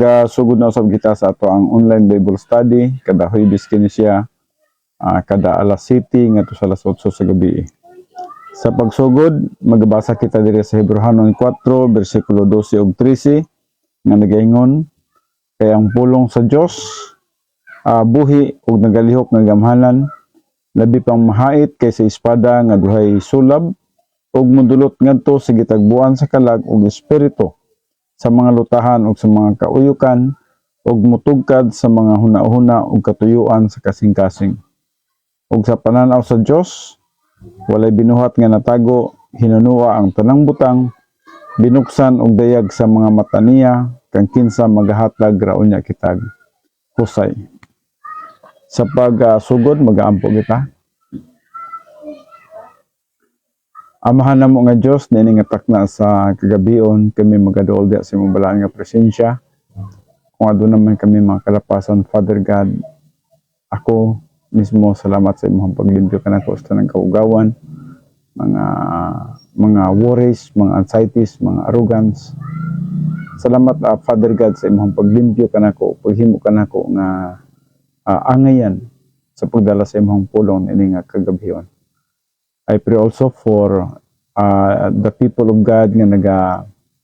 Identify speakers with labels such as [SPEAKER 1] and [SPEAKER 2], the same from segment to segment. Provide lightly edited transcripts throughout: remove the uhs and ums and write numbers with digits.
[SPEAKER 1] nagasugod na usab kita sa ato ang online Bible study kada Huwebes kini siya kada alas 7 ngadto sa alas 8 sa gabi. Sa pagsugod magbasa kita diri sa Hebrehanon 4 bersikulo 12 ug 13 nga nagaingon kay ang pulong sa Dios buhi ug nagalihok nga gamhanan labi pang mahait kaysa espada nga duhay sulab ug modulot ngadto sa gitagbuan sa kalag ug espiritu sa mga lutahan ug sa mga kauyukan ug mutugkad sa mga hunahuna ug katuyuan sa kasing-kasing. Ug sa pananaw sa Dios walay binuhat nga natago, hinunua ang tanang butang, binuksan og dayag sa mga mata niya kang kinsa magahatag ra unya kitag husay. Sa pagsugod magaampo kita. Amahan namo nga Dios nini nga takna sa kagabion kami magaduol diha sa imong balaang nga presensya. Kung aduna man kami mga kalapasan, Father God, ako mismo salamat sa imong paglimpyo kanako sa tanang kaugawan, mga worries, mga anxieties, mga arrogance. Salamat Father God sa imong paglimpyo kanako, paghimo kanako nga angayan sa pagdala sa imong pulong ini nga kagabion. I pray also for the people of God nga naga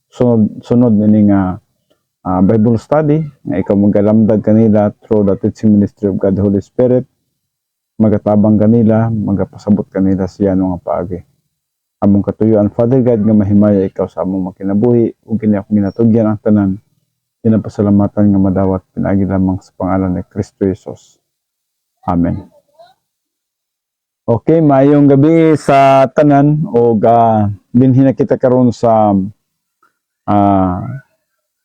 [SPEAKER 1] sunod ini nga Bible study nga ikaw magalamdag kanila through the teaching ministry of God the Holy Spirit, magatabang kanila, magapasabot kanila siya nga paagi. Among katuyuan Father God nga mahimaya ikaw sa among makinabuhi ug kini akong ginatugyan ang tanan. Pinapasalamatan nga madawat pinaagi lamang sa pangalan ni Kristo Jesus. Amen. Okay, mayong gabi sa tanan o binhi na kita karon sa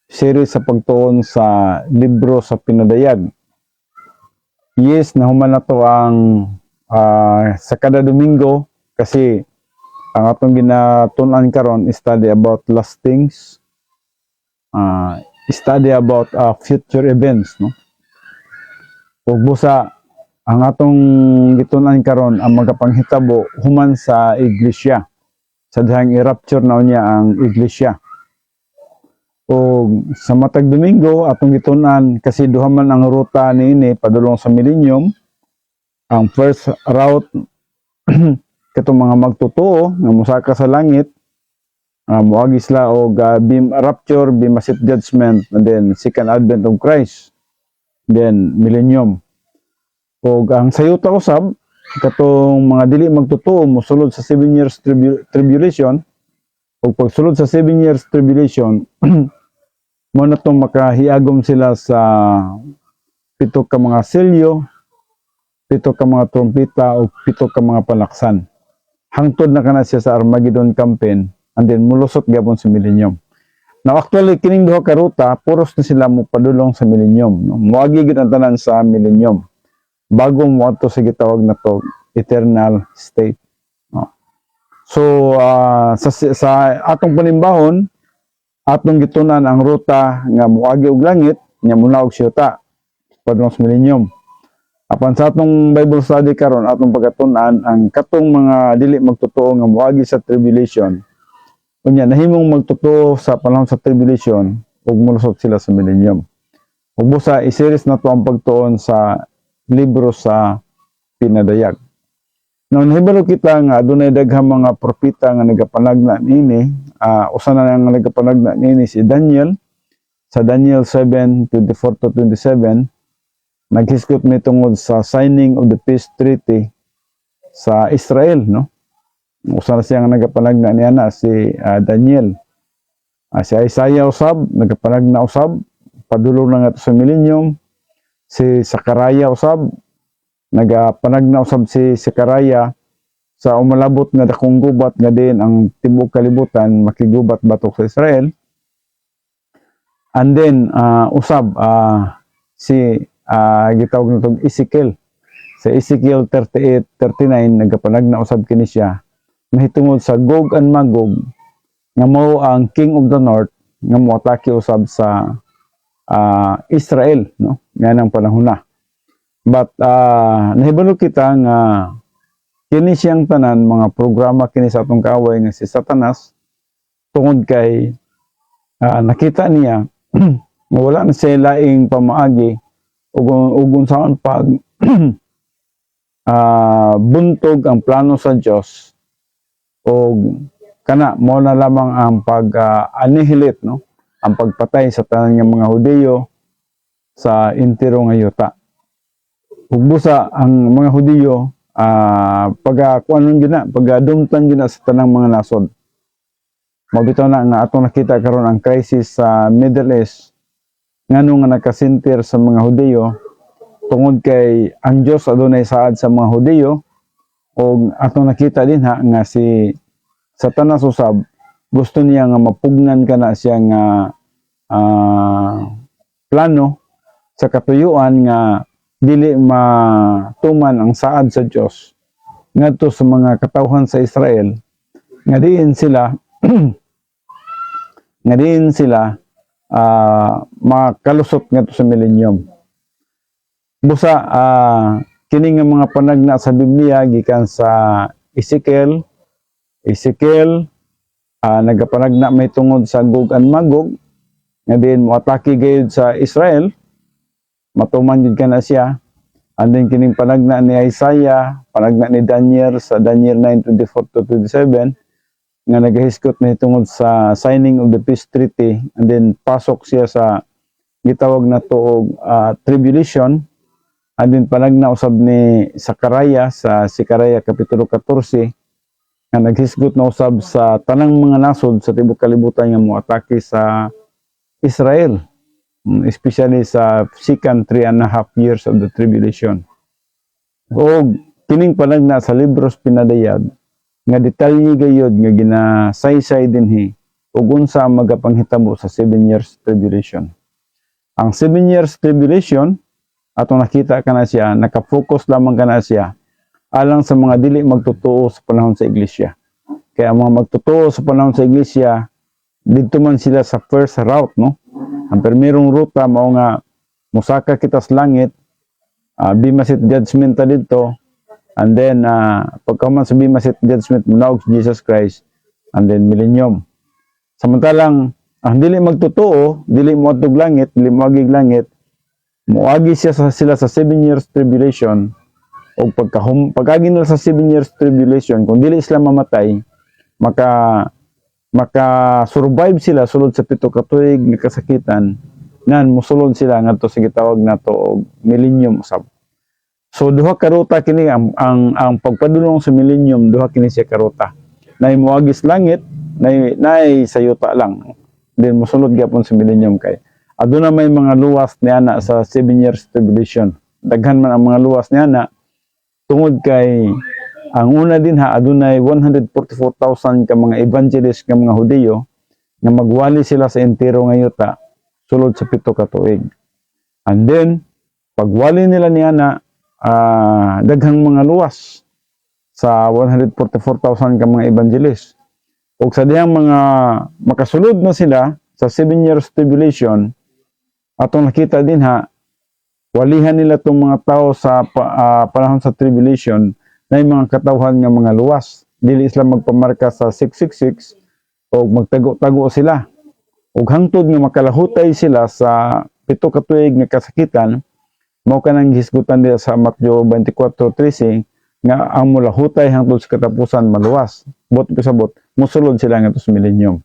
[SPEAKER 1] series sa pagtuon sa libro sa Pinadayag. Yes, nahuman na to ang sa kada Domingo kasi ang atong ginatun-an karon study about last things, study about future events, no? Ug busa ang atong gitun-an karon ang magapanghitabo human sa iglesia. Sa dihang i-rapture na niya ang iglesia. O sa matag Domingo atong gitun-an kasi duha man ang ruta niini padulong sa millennium. Ang first route katong mga magtotoo nga mosaka sa langit, moagi sila og rapture, massive judgment, and then second advent of Christ, then millennium. O ang sayuta usab katong mga dili magtotoo mosulod sa 7 years tribulation. O pagsulod sa 7 years tribulation mo na itong makahiagom sila sa 7 ka mga selyo, 7 ka mga trompeta o 7 ka mga palaksan. Hangtod na kana siya sa Armageddon campaign and then mulusot gabon sa millennium. Now actually kining duha ka ruta puros na sila mo padulong sa millennium, no? Moagi gid ang tanan sa millennium bago mo ato sa gitawag na to eternal state, no? So sa atong panimbahon atong gitunan ang ruta nga moagi og langit nya muna og siyota padulong sa millennium. Apan sa atong Bible study karon atong pagkatun-an ang katong mga dili magtotoo nga moagi sa tribulation unya nahimong magtotoo sa panahon sa tribulation ug molusot sila sa millennium. Ug busa i-series na to ang pagtuon sa libro sa Pinadayag. Now nahibalo kita nga adunay daghang mga propeta nga nagapanagna niini. Usa na nga nagapanagna niini si Daniel sa Daniel 7:24 to 27. Naghisgot mi tungod sa signing of the peace treaty sa Israel, no? Usa na siya nga nagapanagna niya na si Daniel. Si Isaiah usab nagapanagna usab padulong na nga sa millennium. Si Sakaraya usab nagapanagna usab si Sakaraya sa umalabot nga dakong gubat nga din ang tibuok kalibutan makigubat batok sa Israel. And then usab si gitawag nitong Ezekiel. Sa Ezekiel 38:39 nagapanagna usab kini siya mahitungod sa Gog and Magog nga mao ang king of the north nga moatake usab sa Israel, no? Nga nang panahon na. But nahibalo kita nga kini siyang tanan mga programa kini sa atong kaaway nga si Satanas tungod kay nakita niya nga wala na siya laing pamaagi ug unsaon pag buntog ang plano sa Dios o kana mo na lamang ang pag-annihilate, no, ang pagpatay sa tanan nga mga Hudiyo sa entero nga yuta. Ug busa ang mga Hudiyo pag-kuanon gyud na, pag-adumtan gyud na sa tanang mga nasod. Mabitaw na nga atong nakita karon ang crisis sa Middle East ngano nga nakasentir sa mga Hudiyo tungod kay ang Dios adunay saad sa mga Hudiyo. O atong nakita din ha nga si Satanas usab gusto niya nga mapugnan kana siya nga plano sa katuyuan nga dili matuman ang saad sa Dios ngadto sa mga katawhan sa Israel nga diin sila makalusot ngadto sa millennium. Busa kini nga mga panagna sa Biblia gikan sa Ezekiel nagapanagna may tungod sa Gog and Magog nga din moatake gayud sa Israel, matuman gid kana siya. And then kining panagna ni Isaiah, panagna ni Daniel sa Daniel 9:24-27 nga nagahiskot may tungod sa signing of the peace treaty, and then pasok siya sa gitawag na tuog tribulation. And then panagna usab ni Sakaraya sa Sakaraya kapitulo 14 nga naghisgot na usab sa tanang mga nasod sa tibuok kalibutan nga moatake sa Israel, especially sa second 3.5 years of the tribulation. O kining panagna sa libros pinadayag nga detalye gayud nga ginasaysay dinhi ug unsa ang magapanghitabo sa 7 years tribulation. Ang 7 years tribulation atong nakita kana siya, nakafocus lamang kana siya alang sa mga dili magtotoo sa panahon sa iglesia. Kaya ang mga magtotoo sa panahon sa iglesia, dito man sila sa first route, no? Ang primerong ruta mao nga musaka kita sa langit, Bema Seat judgment ta dito, and then pagkaman sa Bema Seat judgment munawag si Jesus Christ, and then millennium. Samantalang ang dili magtotoo, dili moadtog langit, dili moagig langit, moagi sila sa 7 years tribulation. O pagkagi nila sa 7 years tribulation, kung dili sila mamatay, maka-survive sila sulod sa 7 ka tuig nga kasakitan, nan mosulod sila ngadto sa gitawag nato og millennium usab. So duha ka ruta kini ang pagpadulong sa millennium, duha kini siya ka ruta. Nay moagis langit, nay sayuta lang. Then mosulod gyapon sa millennium kay aduna may mga luwas ni ana sa 7 years tribulation. Daghan man ang mga luwas ni ana tungod kay ang una din adunay 144,000 ka mga evangelist nga mga Hudiyo nga magwali sila sa entero nga yuta sulod sa 7 ka tuig. And then pagwali nila ni ana daghang mga luwas sa 144,000 ka mga evangelist. Ug sa dihang mga makasulod na sila sa 7 years tribulation, atong nakita din walihan nila tong mga tao sa panahon sa tribulation na mga katawhan nga mga luwas. Dili sila magpamarka sa 666 o magtago-tago sila. Ug hangtod nga makalahutay sila sa 7 ka tuig nga kasakitan, mao kanang hisgutan nila sa Mateo 24:13 nga ang mulahutay hangtod sa katapusan maluwas. Bot pasabot, mosulod sila nga sa millennium.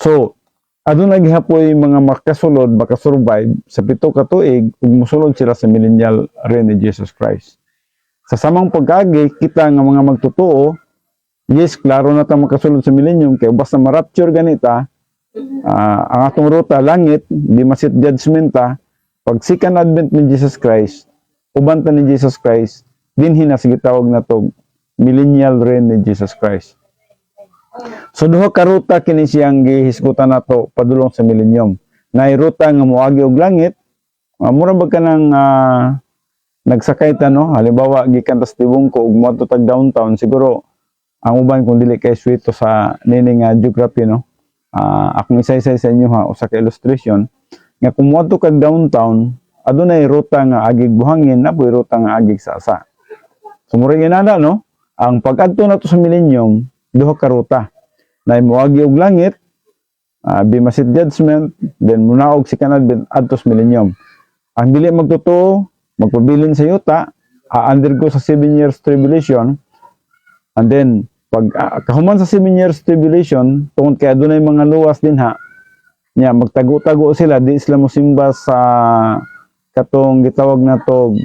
[SPEAKER 1] So, adunay gihapoy mga makasulod, makasurvive sa 7 ka tuig ug mosulod sila sa millennial reign ni Jesus Christ. Sa samang pagkagi, kita nga mga magtotoo, yes, klaro na ta makasulod sa millennium kay basta ma-rapture ganita, ang atong ruta langit, di masit judgment pag second advent ni Jesus Christ, uban ta ni Jesus Christ, dinhi na sige tawag na to millennial reign ni Jesus Christ. So duha ka ruta kini siyang gihisgutan nato padulong sa millennium. Nay ruta nga moagi og langit, mura ba kanang nagsakay ta, no? Halimbawa gikan ta sa Tibungko ug moadto tag downtown, siguro ang uban kung dili kay swito sa nining geography, no? Akong isa-isa sa inyo usa ka illustration nga kung moadto kag downtown, adunay ruta nga agig buhangin, napoy ruta nga agig sasa. So mura ginana, no? Ang pag-adto nato sa millennium, duha ka ruta. Nay moagi og langit, Bema Seat Judgment, then munaog second advent adtos millennium. Ang dili magtotoo, magpabilin sa yuta, undergo sa 7 years tribulation, and then pag kahuman sa 7 years tribulation, tungod kay adunay mga luwas din ha, nya magtago-tago sila, di sila mosimba sa katong gitawag na to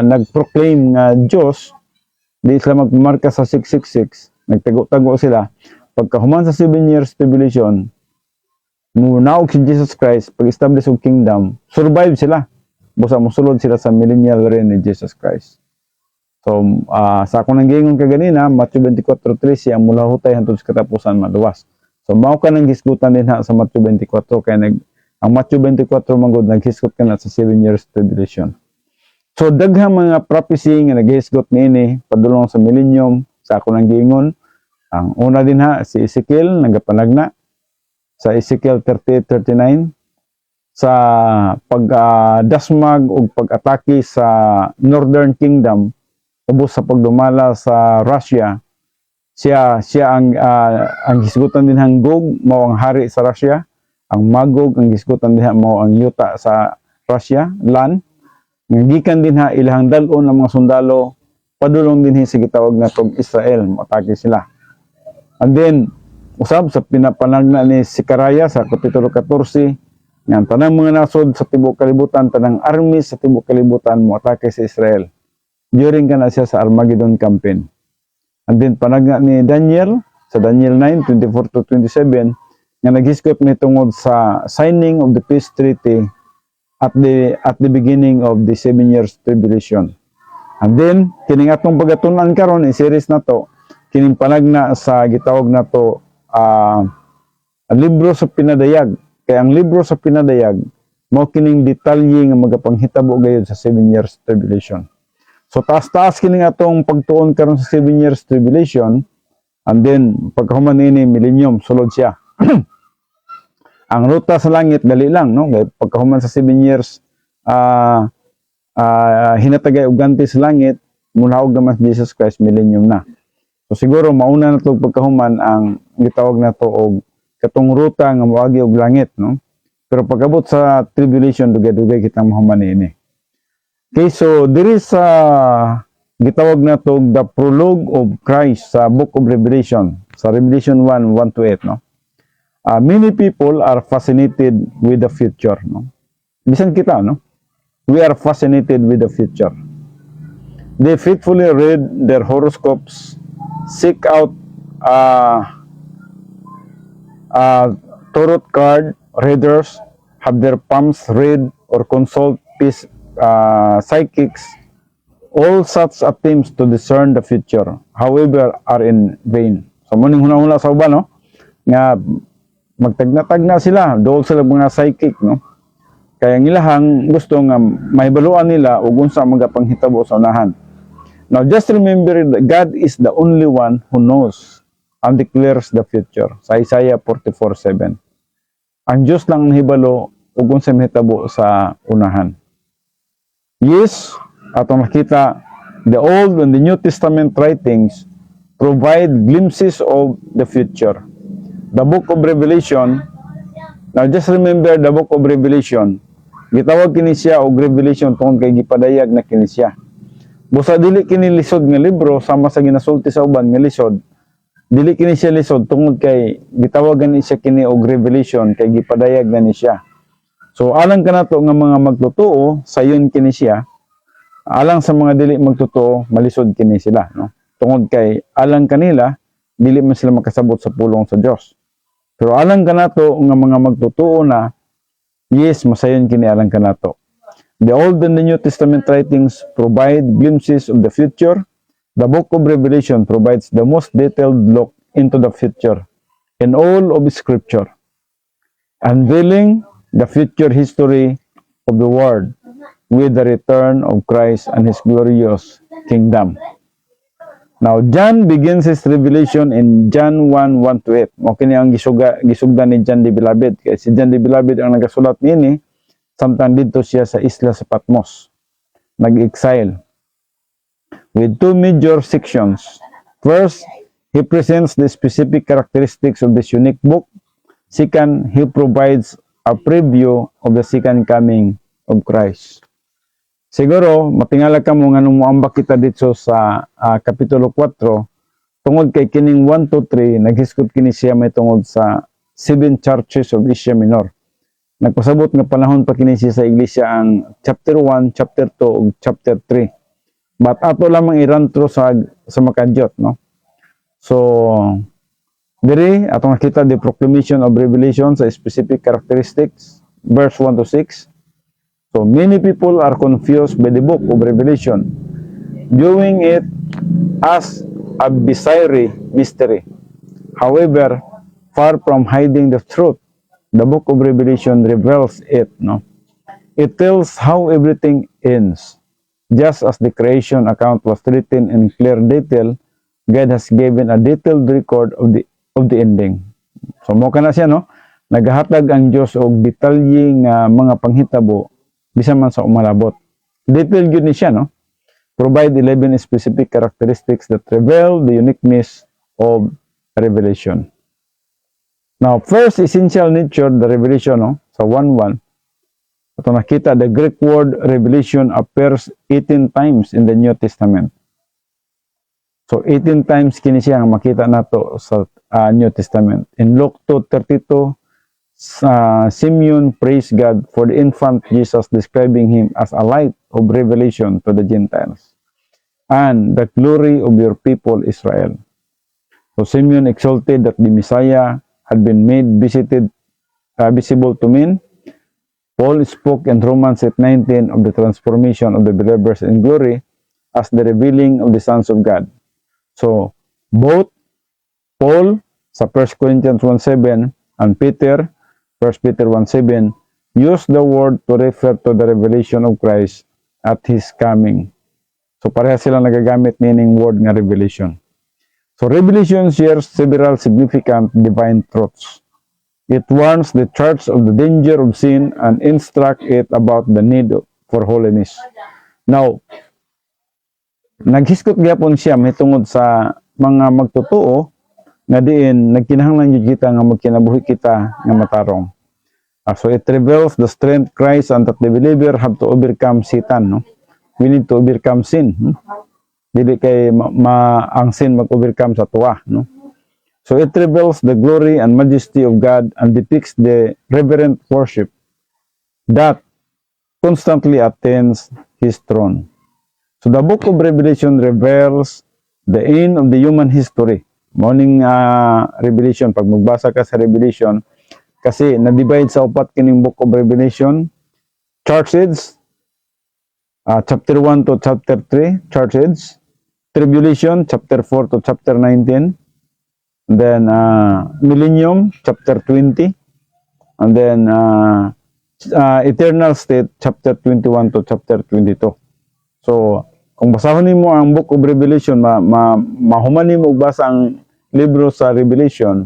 [SPEAKER 1] nagproclaim nga Dios, di sila magmarka sa 666, nagtago-tago sila. Pagkahuman sa 7 years tribulation, munaog si Jesus Christ, pag-establish og kingdom, survive sila. Busa mosulod sila sa millennial reign ni Jesus Christ. So, sa akong nanggingon kaganina, Matthew 24:3 siya mula hutay hangtod sa katapusan maluwas. So, mao ka nang hisgutan din ha sa Matthew 24 kay ang Matthew 24 manggod naghisgot ka na sa 7 years tribulation. So, daghang mga prophecy nga naghisgot niini padulong sa millennium sa akong nanggingon. Ang una din ha si Ezekiel nagapanagna sa Ezekiel 38:39 sa pagdasmag o pag-atake sa Northern Kingdom ubos sa pagdumala sa Russia. Siya ang hisgutan din ang Gog mao ang hari sa Russia, ang Magog ang hisgutan din mao ang yuta sa Russia land. Gikan din ha ilahang dalon ng mga sundalo padulong din sa gitawag na tog Israel, matake sila. And then usab sa pinapanagna ni Sikaraya sa kapitulo 14 nga tanang mga nasod sa tibuok kalibutan, tanang army sa tibuok kalibutan mo atake sa Israel during kana siya sa Armageddon campaign. And then panagna ni Daniel sa Daniel 9:24-27 nga naghisgot ni tungod sa signing of the peace treaty at the beginning of the 7 years tribulation. And then kining atong pagatun-an karon i series na to, kining panagna sa gitawag na to libro sa pinadayag. Kaya ang libro sa pinadayag mao kining detalye nga magapanghitabo gayud sa 7 years tribulation. So taas-taas kining atong pagtuon karon sa 7 years tribulation, and then pagkahuman ini millennium sulod siya. Ang ruta sa langit dali lang no, kay pagkahuman sa 7 years hinatagay og ganti sa langit, munaog naman si Jesus Christ millennium na. So siguro mauna na to pagkahuman ang gitawag na to og katong ruta nga moagi og langit no. Pero pagabot sa tribulation dugay-dugay kitang mahuman ini. Okay, so diri sa gitawag na to the prologue of Christ sa Book of Revelation, sa Revelation 1:1-8 no. Many people are fascinated with the future no. Bisan kita no. We are fascinated with the future. They faithfully read their horoscopes, seek out tarot card readers, have their palms read or consult psychics. All such attempts to discern the future, however, are in vain. So muning huna-huna sa uban no, nga magtagna-tagna sila, dool sila mga psychic no. Kaya ang ilahang gusto nga mahibaluan nila ug unsa magapanghitabo sa unahan. Now just remember that God is the only one who knows and declares the future. Sa Isaiah 44:7. Ang Diyos lang nahibalo ug unsa mahitabo sa unahan. Yes, atong nakita the Old and the New Testament writings provide glimpses of the future. The book of Revelation, now just remember the book of Revelation, gitawag kini siya og Revelation tungod kay gipadayag na kini siya. Busa dili kini lisod nga libro sama sa ginasulti sa uban nga lisod. Dili kini siya lisod tungod kay gitawagan ni siya kini og Revelation kay gipadayag na ni siya. So alang kanato nga mga magtotoo sayon kini siya. Alang sa mga dili magtotoo malisod kini sila no. Tungod kay alang kanila dili man sila makasabot sa pulong sa Dios. Pero alang kanato nga mga magtotoo na, yes, masayon kini alang kanato. The Old and the New Testament writings provide glimpses of the future. The book of Revelation provides the most detailed look into the future in all of Scripture, unveiling the future history of the world with the return of Christ and His glorious kingdom. Now, John begins his revelation in John 1:1-8. Okay niya ang gisugdan ni John the Beloved. Kaya si John the Beloved ang nagasulat nini, samtang dito siya sa isla sa Patmos. Nag-exile. With two major sections. First, he presents the specific characteristics of this unique book. Second, he provides a preview of the second coming of Christ. Siguro, matingala ka mo nga nung muambak kita dito sa Kapitulo 4, tungod kay kining 1 to 3, naghiskot kini siya may tungod sa 7 churches of Asia Minor. Nagpasabot nga panahon pa kini siya sa iglesia ang chapter 1, chapter 2, ug chapter 3. But ato lamang irantro sa makadyot, no? So, diri atong nakita the proclamation of Revelation sa specific characteristics, verse 1 to 6. So, many people are confused by the book of Revelation, viewing it as a bizarre mystery. However, far from hiding the truth, the book of Revelation reveals it, no? It tells how everything ends. Just as the creation account was written in clear detail, God has given a detailed record of the ending. So, mo ka na siya, no? Naghatag ang Diyos og detalyeng mga panghitabo bisan man sa umalabot. Detailed yun ni siya, no? Provide 11 specific characteristics that reveal the uniqueness of Revelation. Now, first essential nature, the revelation, no? Sa 1:1, ito nakita, the Greek word revelation appears 18 times in the New Testament. So, 18 times kini siya ang makita nato sa New Testament. In Luke 2:32, Simeon praised God for the infant Jesus, describing him as a light of revelation to the Gentiles and the glory of your people Israel. So, Simeon exulted that the Messiah had been made visible to men. Paul spoke in Romans 8:19 of the transformation of the believers in glory as the revealing of the sons of God. So, both Paul sa 1 Corinthians 1:7 and Peter, 1 Peter 1:7, use the word to refer to the revelation of Christ at His coming. So, pareha silang nagagamit meaning word nga revelation. So, Revelation shares several significant divine truths. It warns the church of the danger of sin and instructs it about the need for holiness. Now, naghiskot gyapon siya mitungod sa mga magtotoo nga diin nagkinahanglan gyud kita nga magkinabuhi kita nga matarong. So it reveals the strength Christ and that the believer have to overcome Satan, no? We need to overcome sin. Dili kay ang sin mag-overcome sa tuwa, no? So it reveals the glory and majesty of God and depicts the reverent worship that constantly attends His throne. So the book of Revelation reveals the end of the human history. Morning Revelation, pag magbasa ka sa Revelation, kasi na-divide sa upat kining book of Revelation, church age, chapter 1 to chapter 3, church age, tribulation, chapter 4 to chapter 19, and then millennium, chapter 20, and then eternal state, chapter 21 to chapter 22. So, kung basahon nimo ang book of Revelation, mahuman nimo basa ang libro sa Revelation,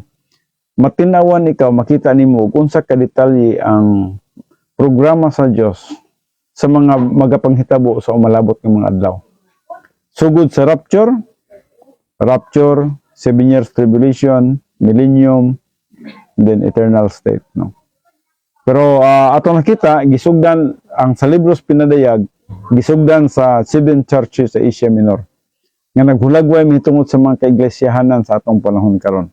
[SPEAKER 1] matinawan ikaw, makita nimo kung sa kadetalye ang programa sa Dios sa mga magapanghitabo sa umalabot ng mga adlaw. Sugod sa rapture, 7 years tribulation, millennium, then eternal state, no? Pero ato nakita gisugdan ang sa libros pinadayag, gisugdan sa 7 churches sa Asia Minor nga naghulagway mitungod sa mga kaiglesiyahanan sa atong panahon karon.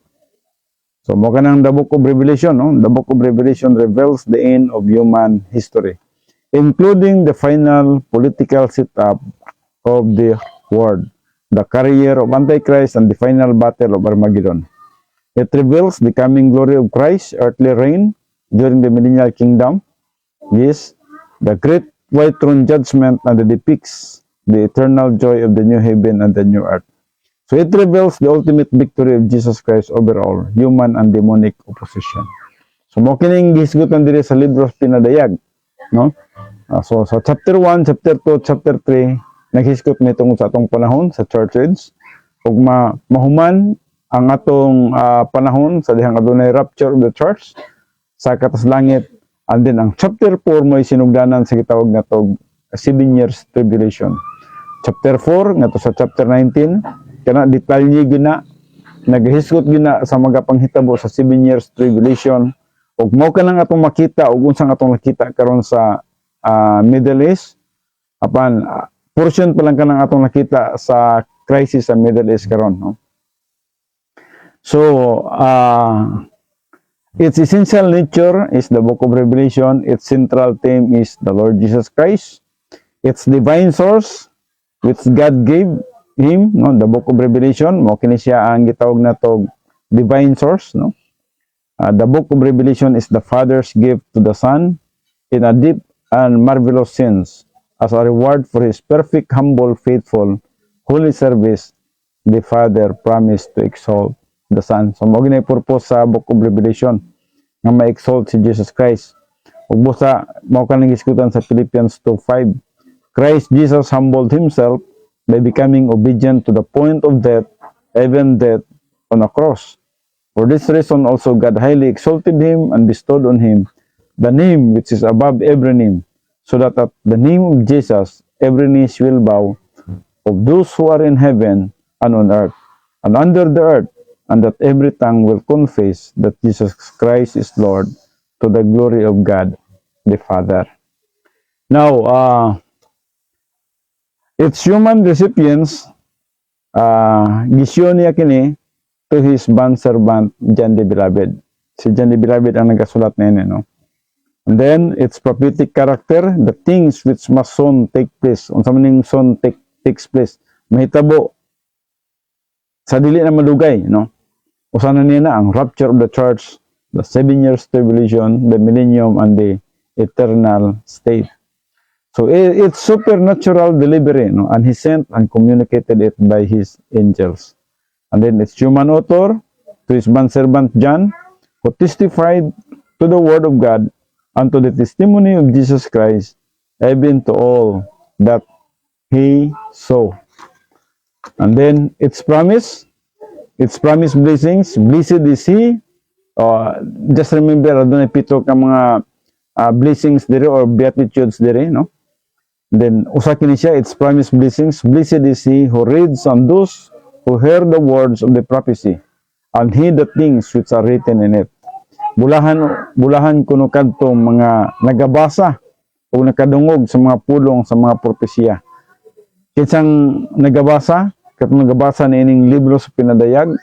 [SPEAKER 1] So mo kanang the book of Revelation, no? The book of Revelation reveals the end of human history, including the final political setup of the world, the career of Antichrist, and the final battle of Armageddon. It reveals the coming glory of Christ's earthly reign during the millennial kingdom. Yes, the great white throne judgment, and it depicts the eternal joy of the new heaven and the new earth. So it reveals the ultimate victory of Jesus Christ over all human and demonic opposition. So mo kining gihisgutan diri sa libros pinadayag, no? So sa chapter 1, chapter 2, chapter 3, naghisgot mi tungod sa atong panahon sa church age, ug mahuman ang atong panahon sa dihang adunay rapture of the church sa katas langit, and then ang chapter 4 may sinugdanan sa gitawag nga tog 7 years tribulation. Chapter 4 nga to sa chapter 19 kana detalye gina naghisgot gina sa mga panghitabo sa 7 years tribulation ug mao ka lang atong makita ug unsang atong nakita karon sa Middle East apan portion pa lang kanang atong nakita sa crisis sa Middle East karon, no? So its essential nature is the book of Revelation. Its central theme is the Lord Jesus Christ. Its divine source which God gave him, no, the book of Revelation, mo kini siya ang gitawag nato divine source, no? The book of Revelation is the Father's gift to the Son in a deep and marvelous sense. As a reward for his perfect, humble, faithful, holy service, the Father promised to exalt the Son. So, mo ginay purpose sa book of Revelation nga ma-exalt si Jesus Christ. Ug busa mao kanang gisgutan sa Philippians 2:5. Christ Jesus humbled himself by becoming obedient to the point of death, even death on a cross. For this reason also God highly exalted him and bestowed on him the name which is above every name, so that at the name of Jesus every knee will bow, of those who are in heaven and on earth and under the earth, and that every tongue will confess that Jesus Christ is Lord, to the glory of God the Father. Now, its human recipients, gisyon niya kini to his bondservant John the Beloved. Si John the Beloved ang nagkasulat na yun, no? And then, its prophetic character, the things which must soon take place. Unsa man ning soon takes place. Mahitabo sa dili na malugay, no? Usa na niya ang rapture of the church, the 7 years tribulation, the millennium, and the eternal state. So it's supernatural delivery, no? And he sent and communicated it by his angels. And then its human author, to his bondservant John, who testified to the word of God and to the testimony of Jesus Christ, even to all that he saw. And then its promise blessings, blessed is he. Just remember, adunay pito ka mga blessings dire or beatitudes dire, no? Then usa kini siya, its promised blessings. Blessed is he who reads on those who hear the words of the prophecy and heed the things which are written in it. Bulahan kuno kadto mga nagabasa o nakadungog sa mga pulong sa mga propesya. Kinsang nagabasa, katong nagabasa niining libro sa pinadayag,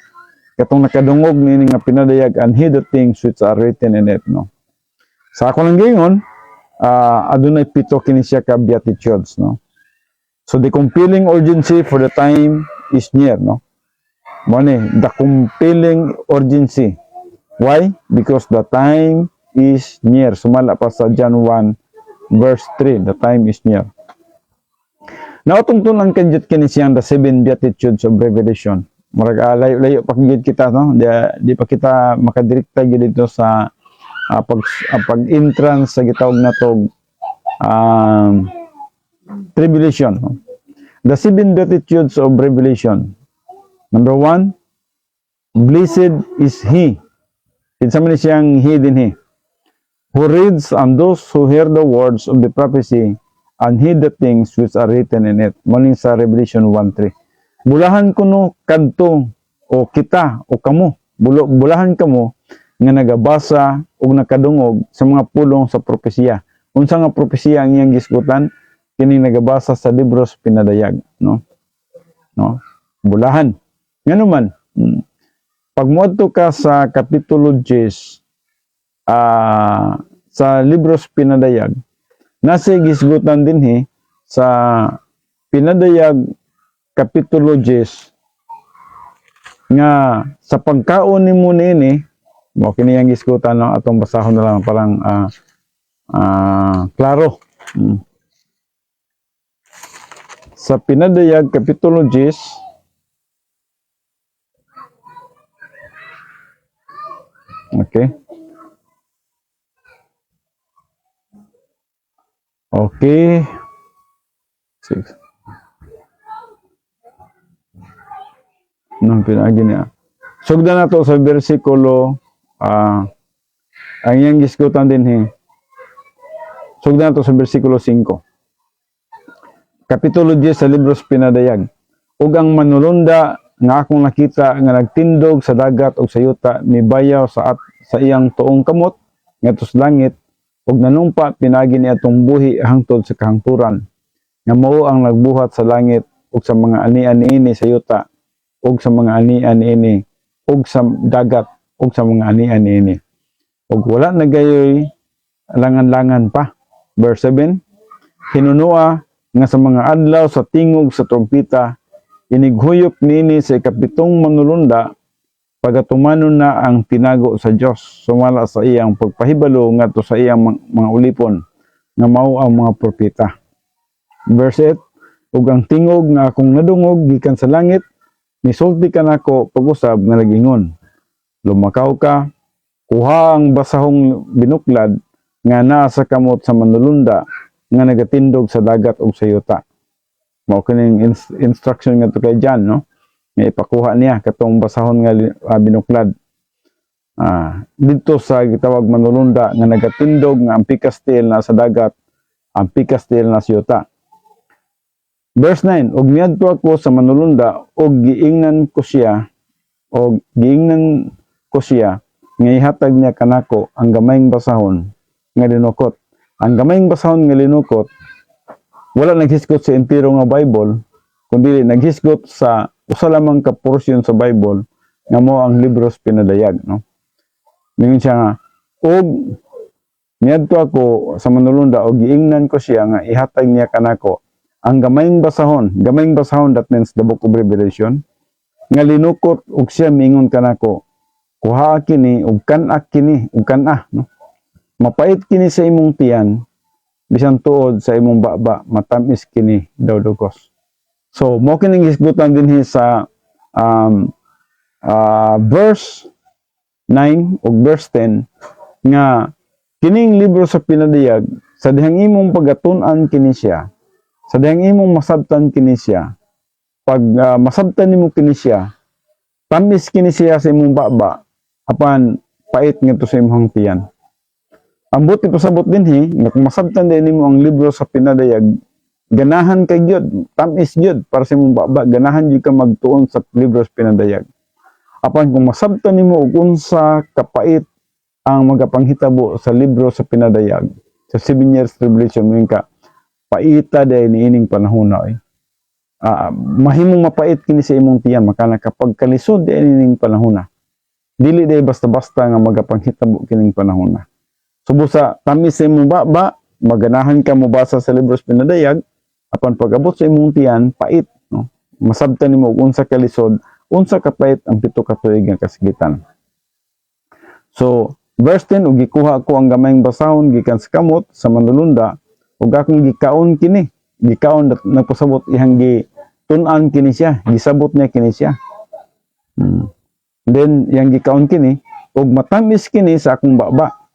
[SPEAKER 1] katong nakadungog niining nga pinadayag and heed the things which are written in it, no? Sa ako lang gingon, adunay pito kini siya ka beatitudes, no? So the compelling urgency for the time is near, no? Mo ni, the compelling urgency. Why? Because the time is near. Sumala pa sa John 1 verse 3, the time is near. Now, tungtong lang kanjut kini siyang the 7 beatitudes of Revelation. Marag layo pa kanjut kita, no? Di pa kita makadirekta gyud dito sa pag-entrance sa gitawag natog tribulation, no? The 7 beatitudes of Revelation. Number 1, blessed is he. Kinsa man siyang he din he, who reads and those who hear the words of the prophecy and heed the things which are written in it. Muling sa Revelation 1:3. Bulahan kuno kadto o kita o kamo, bulahan kamo nga nagabasa o nakadungog sa mga pulong sa propesya. Unsa nga propesya ang iyang gisgutan? Kini nagabasa sa libros pinadayag, no? No? Bulahan. Ngano man, pag moadto ka sa kapitulo 10 sa libros pinadayag, nasa gisgutan din sa pinadayag kapitulo 10 nga sa pagkaon nimo niini, mo kini ang gisgutan, no? Atong basahon na lang parang klaro. Sa pinadayag kapitulo 10, okay. Okay. 6. Nang pinagi niya. Sugdan na to sa bersikulo, ang iyang gisgutan din Sugdan na to sa bersikulo 5. Kapitulo 10 sa libros pinadayag. Ug ang manulunda nga akong nakita nga nagtindog sa dagat ug sa yuta, mibayaw sa iyang tuong kamot, ngadto sa langit ug nanumpa pinagi ni atong buhi hangtod sa kahangturan nga mao ang nagbuhat sa langit ug sa mga anian niini sa yuta ug sa mga anian niini ug sa dagat ug sa mga anian niini ug wala na gayoy langan-langan pa. Verse 7, hinunua nga sa mga adlaw sa tingog sa trompeta inighuyop nini sa ikapitong manulunda pagatumanon na ang tinago sa Dios sumala sa iyang pagpahibalo ngadto sa iyang mga ulipon nga mao ang mga propeta. Verse 8, ug ang tingog nga akong nadungog gikan sa langit nisulti kanako pag-usab nga nagingon, lumakaw ka, kuha ang basahong binuklad nga naa sa kamot sa manulunda nga nagatindog sa dagat ug sa yuta. Mao kining instruction nga to kay John, no? Nga ipakuha niya katong basahon nga binuklad. Dito sa gitawag manulunda nga nagatindog nga ang pikastil na sa dagat, ang pikastil na sa yuta. Verse 9, ug miadto ako sa manulunda ug giingnan ko siya nga ihatag niya kanako ang gamayng basahon nga linukot. Ang gamayng basahon nga linukot wala naghisgot sa entero nga Bible, kundi naghisgot sa usa lamang ka portion sa Bible nga mao ang libros pinadayag, no? Ningon siya nga, og miadto ako sa manulunda og giingnan ko siya nga ihatag niya kanako ang gamayng basahon that means the book of Revelation, nga linukot ug siya mingon kanako, kuha kini ug kan-a kini ug kan-a, no? Mapait kini sa imong tiyan, bisan tuod sa imong baba, matamis kini daw dugos. So, mo kining hisgutan dinhi sa verse 9 ug verse 10 nga kining libro sa pinadayag sa dihang imong pagatun-an kini siya, sa dihang imong masabtan kini siya, pag masabtan nimo kini siya, tamis kini siya sa imong baba, apan pait ngadto sa imong tiyan. Ang buti pasabot dinhi nga kung masabtan din nimo ang libro sa pinadayag, ganahan kay gyud, tamis gyud para sa imong baba, ganahan gyud ka magtuon sa libro sa pinadayag. Apan kung masabtan nimo og unsa kapait ang magapanghitabo sa libro sa pinadayag, sa 7 years tribulation, mo ka paita day niining panahon na mahimong mapait kini sa imong tiyan makana kapag kalisod day niining panahon na. Dili day basta-basta nga magapanghitabo kining panahon na. Subo sa tamis sa imong baba, maganahan ka mo basa sa libro sa pinadayag, apan pag-abot sa imong tiyan, pait, no? Masabtan nimo og unsa kalisod, unsa kapait ang pito ka tuig nga kasigitan. So, verse 10, ug gikuha ko ang gamayng basahon gikan sa kamot sa manulunda, ug akong gikaon kini. Gikaon nagpasabot ihang tun-an kini siya, gisabot niya kini siya. Then yang gikaon kini, ug matamis kini sa akong baba.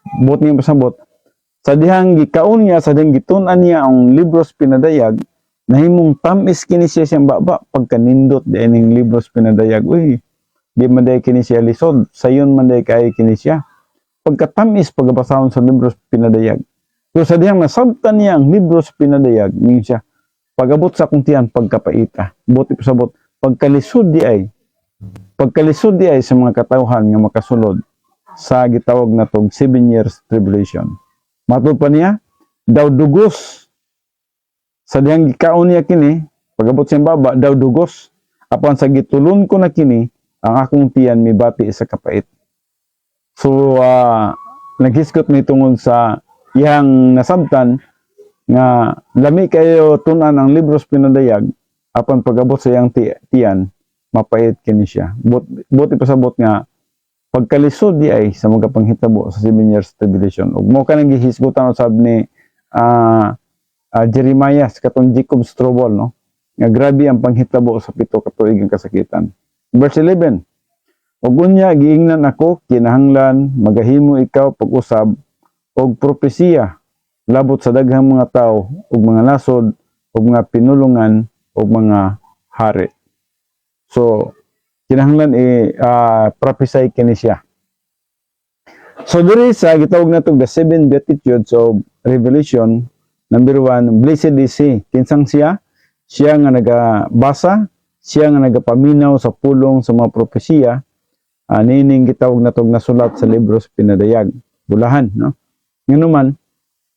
[SPEAKER 1] Buot niya pasabot, sa dihang gikaon niya, sa dihang gitun-an niya ang libros pinadayag, nahimong tamis kini siya siyang baba, pagkanindot di ning libros pinadayag, uy, di man day kini siya lisod, sayon man day kay kini siya. Pagkatamis pagbasahon sa libros pinadayag. So sa dihang nasabtan niya ang libros pinadayag, ning siya, pag-abot sa akong tiyan, pagkapaita. Buti pasabot, pagkalisod di ay sa mga katawhan nga makasulod sa gitawag na tog 7 years tribulation. Matod pa niya, daw dugos. Sa dihang gikaon niya kini, pag-abot siyang baba, daw dugos. Apan sa gitulon ko na kini, ang akong tiyan mibati sa kapait. So, naghiskot mi tungod sa iyang nasabtan nga lami kayo tunan ang libros pinadayag, apan pag-abot sa iyang tiyan, mapait kini siya. Buti pasabot nga, pagkalisod di ay sa mga panghitabo sa 7 years tribulation. Ug mo kanang gihisgutan usab ni Jeremiah katong Jacob Strobel, no? Nga grabe ang panghitabo sa pito ka tuig nga kasakitan. Verse 11. Ug unya giingnan ako kinahanglan magahimo ikaw pag-usab og propesiya labot sa daghang mga tao ug mga nasod ug mga pinulungan ug mga hari. So kinahanglan prophesy kini siya. So diri sa gitawag natong the 7 beatitudes of Revelation, number 1, blessed is he. Kinsang siya? Siya nga nagabasa, siya nga nagapaminaw sa pulong sa mga propesiya, nining gitawag natong nasulat sa libro sa pinadayag. bulahan, no? Nganuman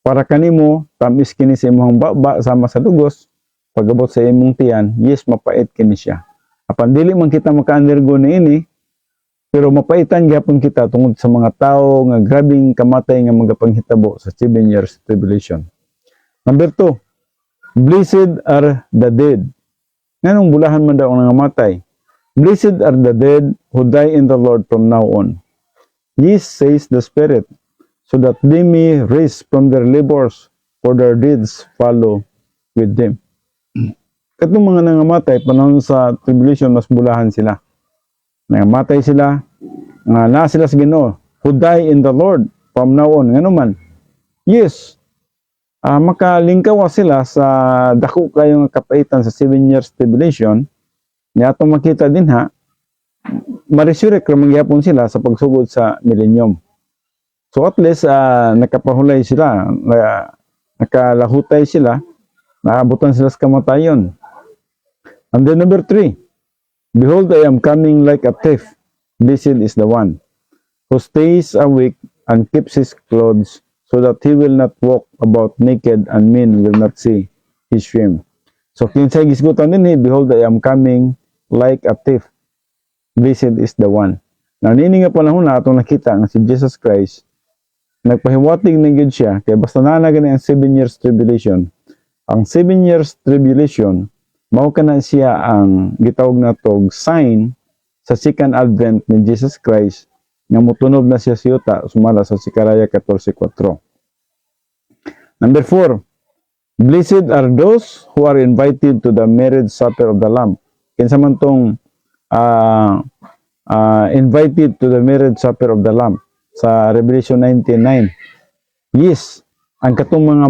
[SPEAKER 1] para kanimo tamis kini sa imong baba sama sa dugos pagabot sa imong tiyan, yes mapait kini siya. Apan dili man kita maka-undergo niini, pero mapaitan gyapon kita tungod sa mga tao nga grabing kamatay nga magapanghitabo sa 7 years tribulation. Number 2, blessed are the dead. Nganong bulahan man daw ang nangamatay? Blessed are the dead who die in the Lord from now on. Yes, says the Spirit, so that they may rise from their labors, for their deeds follow with them. Katong mga nangamatay, panahon sa tribulation, mas bulahan sila. Nangamatay sila, nga na sila sa Ginoo, who die in the Lord from now on. Nga naman, yes, makalingkawa sila sa dako kayong kapaitan sa 7 years tribulation, nga atong makita din ha, ma-resurrect ramang gyapon sila sa pagsugod sa millennium. So at least nakapahulay sila, nakalahutay sila, naabutan sila sa kamatayon. And then number 3, behold, I am coming like a thief. Blessed is the one who stays awake and keeps his clothes, so that he will not walk about naked and men will not see his shame. So kinsay gisgutan din behold, I am coming like a thief. Blessed is the one. Now nini nga panahon na atong nakita nga si Jesus Christ, nagpahiwatig na gyud siya kay basta na gani ang 7 years tribulation. Ang 7 years tribulation mao kana siya ang gitawag natog sign sa second advent ni Jesus Christ nga motunog na siya sa yuta sumala sa Sicaraya 14:4. Number 4, blessed are those who are invited to the marriage supper of the Lamb. Kinsa man tong invited to the marriage supper of the Lamb sa Revelation 19:9. Yes, ang katong mga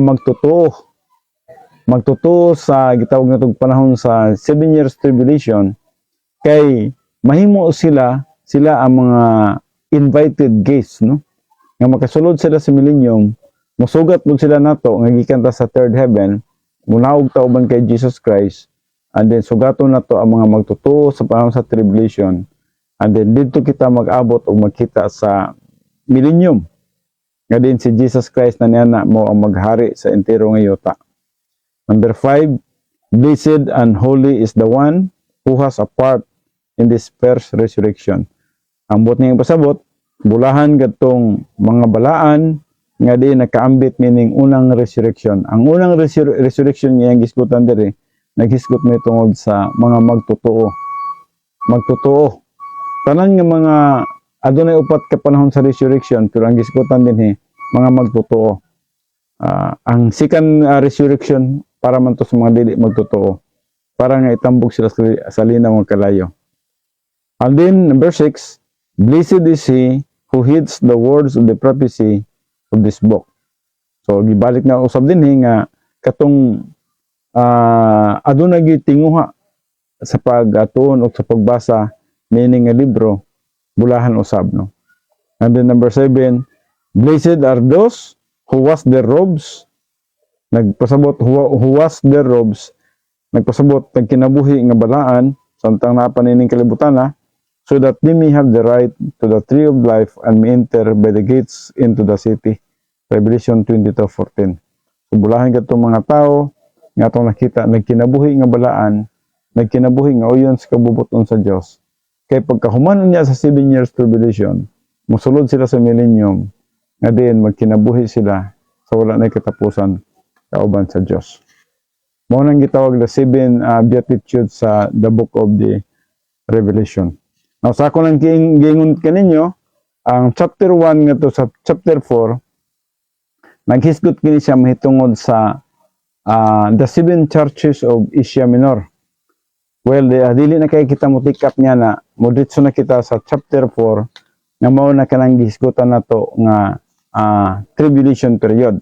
[SPEAKER 1] magtotoo sa gitawag natong panahon sa 7 years tribulation kay mahimo sila ang mga invited guests, no? Nga makasulod sila sa millennium, musugat mo sila nato nga gikan ta sa third heaven, munaog ta uban kay Jesus Christ, and then sugaton nato ang mga magtotoo sa panahon sa tribulation, and then dito kita mag-abot o magkita sa millennium. Nga din si Jesus Christ na niana mo ang maghari sa entero nga yuta. Number 5, blessed and holy is the one who has a part in this first resurrection. Ang bot niyang pasabot, bulahan gatong mga balaan nga di nakaambit meaning unang resurrection. Ang unang resurrection niya ang gisgutan diri, naghisgot may tungod sa mga magtotoo. Magtotoo. Tanan nga mga adunay upat ka panahon sa resurrection, pero ang gisgutan din mga magtotoo. Ang second resurrection para man to sa mga dili magtotoo, para nga itambok sila sa linaw ng kalayo. And then number 6, blessed is he who heeds the words of the prophecy of this book. So gibalik na usab din nga katong adunay gyud tinguha sa pagatuon o sa pagbasa meaning nga libro, bulahan usab, no? And then number 7, blessed are those who wash their robes. Nagpasabot who wash their robes, nagpasabot nagkinabuhi nga balaan samtang napanining kalibutan so that they may have the right to the tree of life and may enter by the gates into the city. Revelation 22:14. So bulahan katong mga tao nga atong nakita nagkinabuhi nga balaan, nagkinabuhi nga uyon sa kabubuton sa Dios. Kay pagkahuman niya sa 7 years tribulation, musulod sila sa millennium, nga din magkinabuhi sila sa wala na katapusan kauban sa Dios. Mao nang gitawag the 7 beatitudes sa the book of the Revelation. Now sa ako nang giingon kaninyo, ang chapter 1 nga to sa chapter 4, naghisgot kini siya mahitungod sa the 7 churches of Asia Minor. Well, dili na kay kita mo tikap niya na, moditso na kita sa chapter 4, nga mao na kanang gihisgotan nato nga tribulation period.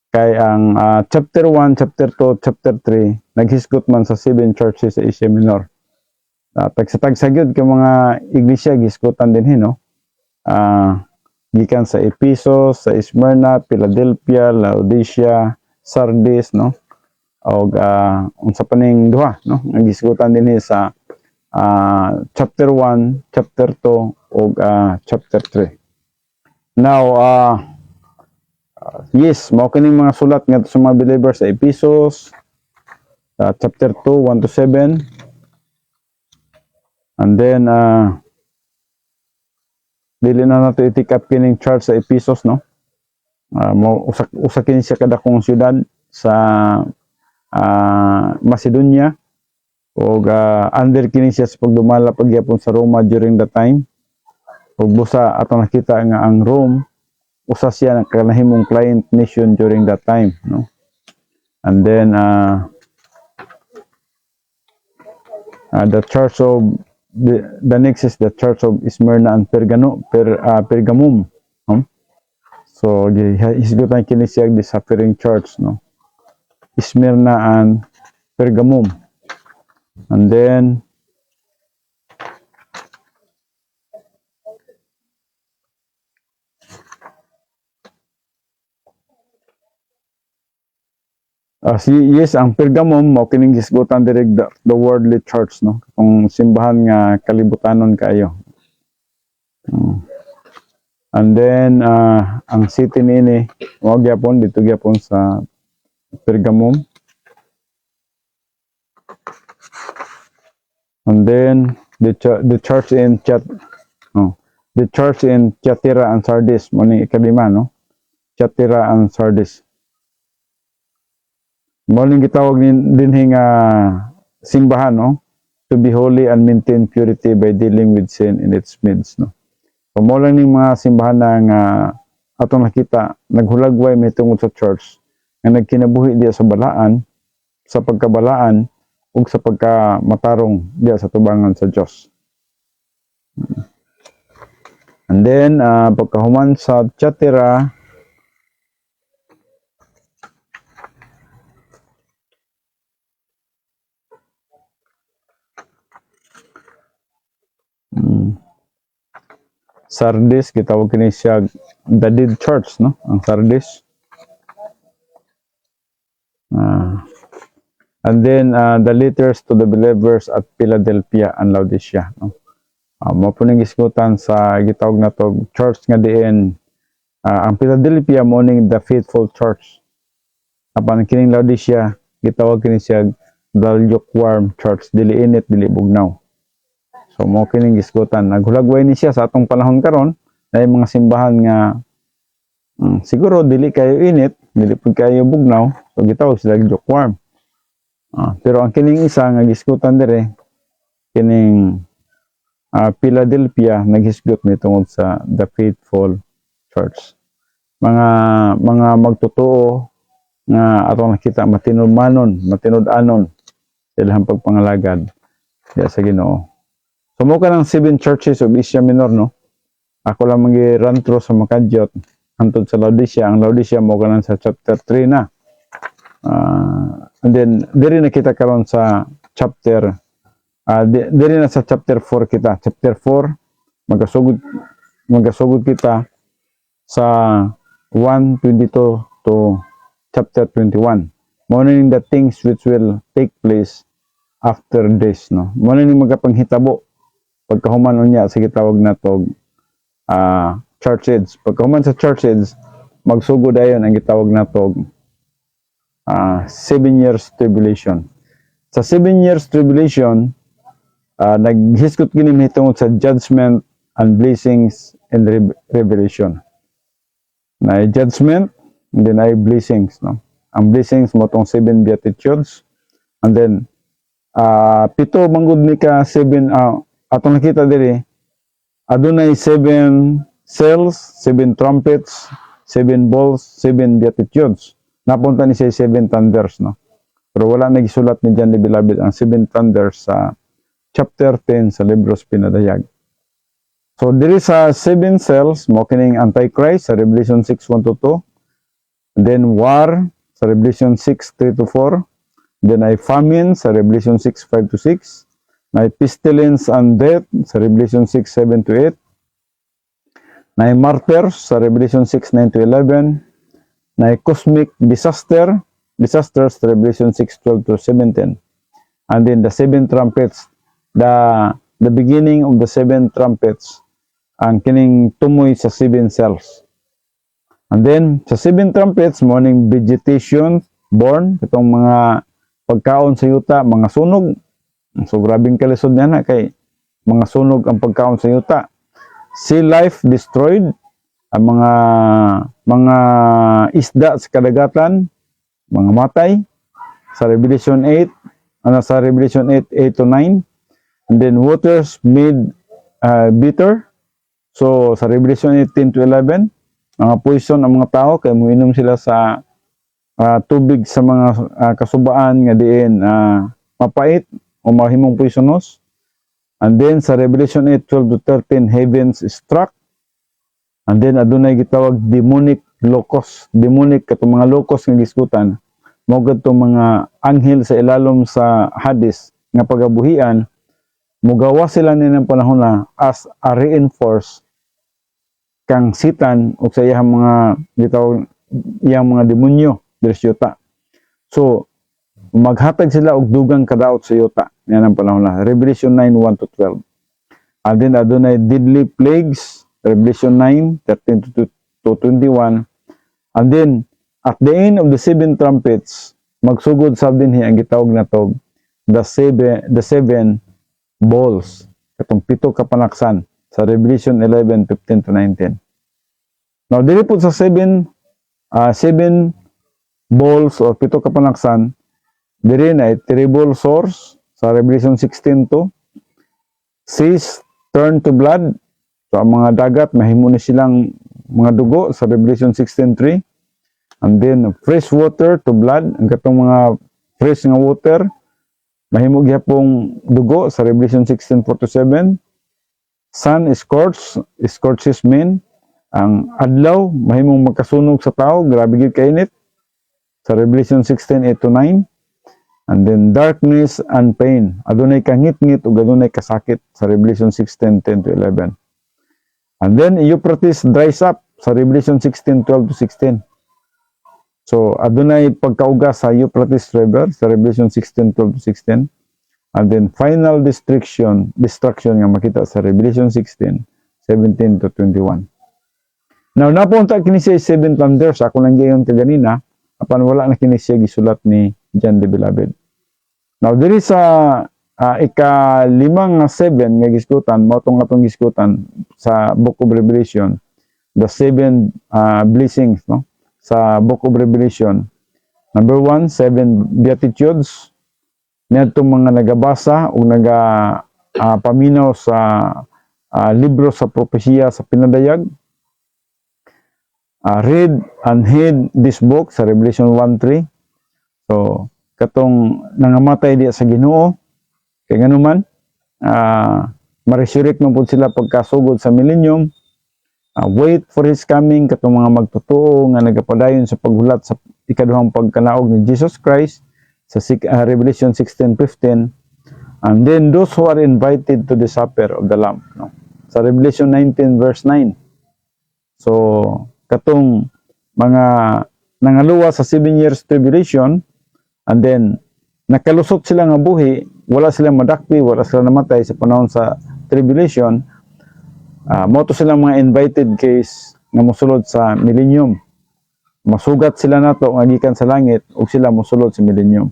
[SPEAKER 1] Kay ang chapter 1, chapter 2, chapter 3, naghisgot man sa 7 churches sa Asia Minor. Tagsa-tagsa gyud kay mga iglesia gisgotan din no. Gikan sa Ephesus, sa Smyrna, Philadelphia, Laodicea, Sardis, no. Og unsa pa ning duha, no. Gisgotan din sa chapter 1, chapter 2 ug chapter 3. Now, yes, mao kining mga sulat ngadto sa mga believers sa Ephesus, chapter 2, 1 to 7. And then, dili na nato i-take up kining church sa Ephesus, no? Usa kini siya kadakong syudad sa Macedonia, o under kini siya sa pagdumala pagyapon sa Roma during the time. Ug busa atong nakita nga ang Rome usa siya ng kanahimong client nation during that time, no? And then the church of the next is the church of Smyrna and Pergamum, no? So hisgutan kini siya the suffering church, no? Smyrna and Pergamum. And then yes, ang Pergamum mao kining gisgutan direk the worldly church, no? Kung simbahan nga kalibutanon kayo. And then ang city niini mao gyapon dito gyapon sa Pergamum. And then the church in Thyatira and Sardis mo ni ikalima, no? Thyatira and Sardis. Mo ning gitawag dinhi nga simbahan, no? To be holy and maintain purity by dealing with sin in its midst, no? So mo lang ning mga simbahan nga atong nakita naghulagway may tungod sa church nga nagkinabuhi diya sa balaan, sa pagkabalaan ug sa pagkamatarong diya sa tubangan sa Dios. And then pagkahuman sa Thyatira, Sardis, gitawag kini siya the dead church, no? Ang Sardis. And then the letters to the believers at Philadelphia and Laodicea, no? Mao po ning gisgutan sa gitawag na to church nga diin ang Philadelphia mo ning the faithful church. Apan kining Laodicea gitawag kini siya the lukewarm church, dili init dili bugnaw. So mo kining gisgutan naghulagway ni siya sa atong panahon karon na mga simbahan nga siguro dili kayo init, dili pud kayo bugnaw, so gitawag sila lukewarm. Pero ang kining isa nga gisgutan dire kining Philadelphia naghisgot ni tungod sa the faithful church. Mga magtotoo nga atong nakita matinud-anon ilang pagpangalagad diya sa Ginoo. So mo ka ng 7 churches of Asia Minor, no? Ako lang magi-run through sa makadyot hantod sa Laodicea. Ang Laodicea mo ka ng sa chapter 3 na. And then diri nakita karon sa chapter diri na sa chapter 4 kita. Chapter 4 magasugod kita sa 1:22 to chapter 21. Mo ning the things which will take place after this, no? Mo ning magapanghitabo pagkahuman unya sa gitawag nato church age. Pagkahuman sa church age magsugod ayon ang gitawag nato 7 years tribulation. Sa 7 years tribulation naghisgot kini mitungod sa judgment and blessings and revelation. Na judgment and then ay blessings, no? Ang blessings mo tong 7 beatitudes, and then pito manggod ni ka 7 atong nakita diri adunay 7 seals, 7 trumpets, 7 bowls, 7 beatitudes. Napunta ni siya 7 thunders, no? Pero wala nagisulat ni John the Beloved ang 7 thunders sa chapter 10 sa Libros Pinadayag. So diri sa 7 seals mo kining Antichrist sa Revelation 6:1-2, then war sa Revelation 6:3-4, then ay famine sa Revelation 6:5-6, na pestilence and death sa Revelation 6:7-8, na martyrs sa Revelation 6:9-11, na cosmic disasters sa Revelation 6:12-17, and then the 7 trumpets, the beginning of the 7 trumpets, ang kining tumoy sa 7 cells. And then, sa 7 trumpets, morning vegetation born, itong mga pagkaon sa yuta, mga sunog. So, grabing kalisod niya na kay mga sunog ang pagkaon sa yuta. Sea life destroyed, ang mga isda sa kadagatan, mga matay, sa Revelation 8, sa Revelation 8, 8 to 9. And then, waters made bitter. So, sa Revelation 18 to 11, mga poison ang mga tao kay muinom sila sa tubig sa mga kasubaan nga diin mapait o mahimong poisonous. And then sa Revelation 8, 12 to 13, heavens struck. And then adunay gitawag demonic locust. Demonic katong mga locust nga giskutan. Mao kadtong mga anghel sa ilalom sa Hades nga pagabuhian, mugawa sila nilang panahon na as a reinforce kang Satan o sa iyang mga gitawag iyang mga demonyo diri sa yuta. So maghatag sila og dugang kadaot sa yuta yan ang panahon na Revelation 9, 1 to 12. And then adunay deadly plagues, Revelation 9, 13 to 21. And then at the end of the 7 trumpets, magsugod sab dinhi ang gitawag na tog the seven bowls, katong pito ka panaksan sa Revelation 11, 15 to 19. Now, dili po sa 7 bowls or pito ka panaksan, diri na terrible source sa Revelation 16 to seas turn to blood. So, ang mga dagat, mahimo ni silang mga dugo sa Revelation 16:3. And then, fresh water to blood. Ang katong mga fresh nga water, mahimo gyapong dugo sa Revelation 16:4-7. Sun is scorches men. Ang adlaw, mahimong magkasunog sa tao, grabe gyud kainit. Sa Revelation 16:8-9. And then darkness and pain. Adunay kangit-ngit ug adunay kasakit sa Revelation 16:10-11. And then Euphrates dries up sa Revelation 16:12-16. So adunay pagkaugas sa Euphrates River sa Revelation 16:12-16. And then final destruction nga makita sa Revelation 16:17-21. Now napunta kini siya 7 thunders, ako lang gayon kaganina, apan wala na kini siya gisulat ni John the Beloved. Now diri sa ika-5 nga 7 nga gisgutan, mao tong atong gisgutan sa Book of Revelation, the 7 blessings, no? Sa Book of Revelation. Number 1, 7 beatitudes. Nitong mga nagabasa o paminaw sa libro sa propesya sa pinadayag. Read and heed this book sa Revelation 1:3. So, katong nangamatay diya sa Ginoo, kay nganuman, ma-resurrect man po sila pagkasugod sa millennium. Wait for His coming, katong mga magtotoo nga nagapadayon sa paghulat sa ikaduhang pagkanaog ni Jesus Christ sa Revelation 16:15. And then those who are invited to the supper of the Lamb, no? Sa Revelation 19 verse 9. So katong mga nangaluwa sa 7 years tribulation, and then nakalusot sila nga buhi, wala sila madakpi, wala sila namatay sa panahon sa tribulation. Mo to sila mga invited case nga mosulod sa millennium. Masugat sila nato nga gikan sa langit ug sila mosulod sa millennium.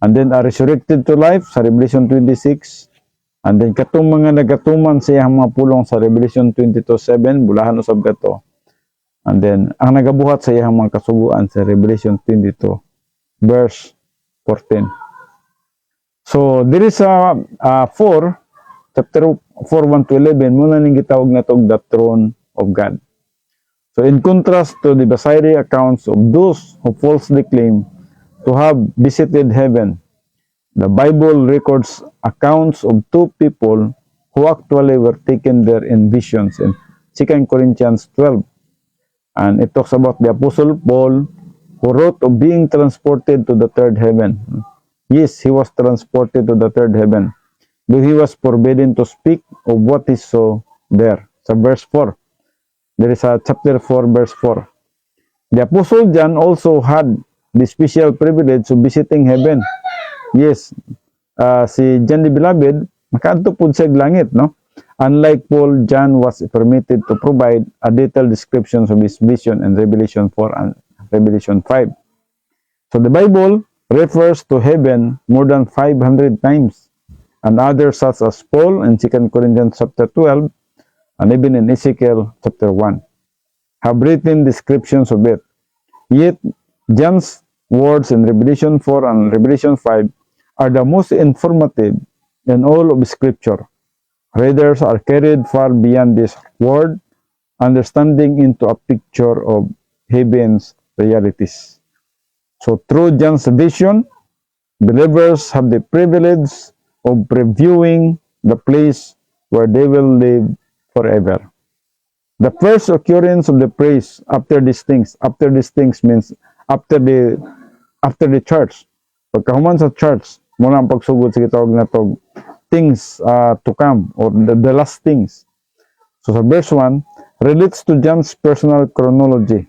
[SPEAKER 1] And then are resurrected to life sa Revelation 26. And then katong mga nagatuman sa iyang mga pulong sa Revelation 22:7, bulahan usab kato. And then ang nagabuhat sa iyang mga kasuguan sa Revelation 22 verse 14. So diri sa 4 chapter 4:1-11 muna ning gitawag na tog the throne of God. So in contrast to the Basiri accounts of those who falsely claim to have visited heaven, the Bible records accounts of 2 people who actually were taken there in visions in 2 Corinthians 12. And it talks about the Apostle Paul who wrote of being transported to the third heaven. Yes, he was transported to the third heaven, though he was forbidden to speak of what he saw there. Sa verse 4. There is a chapter 4 verse 4. The Apostle John also had the special privilege of visiting heaven. Yes, si John the Beloved, makaadto pud sa langit, no? Unlike Paul, John was permitted to provide a detailed description of his vision in Revelation 4 and Revelation 5. So the Bible refers to heaven more than 500 times, and others such as Paul in 2 Corinthians chapter 12 and even in Ezekiel chapter 1 have written descriptions of it. Yet, John's words in Revelation 4 and Revelation 5 are the most informative in all of Scripture. Readers are carried far beyond this word understanding into a picture of heaven's realities. So through John's vision, believers have the privilege of previewing the place where they will live forever. The first occurrence of the praise after these things means after the church. Pagkahuman sa church, muna ang pagsugod sa gitawag na to, things to come, or the last things. So sa verse 1, relates to John's personal chronology.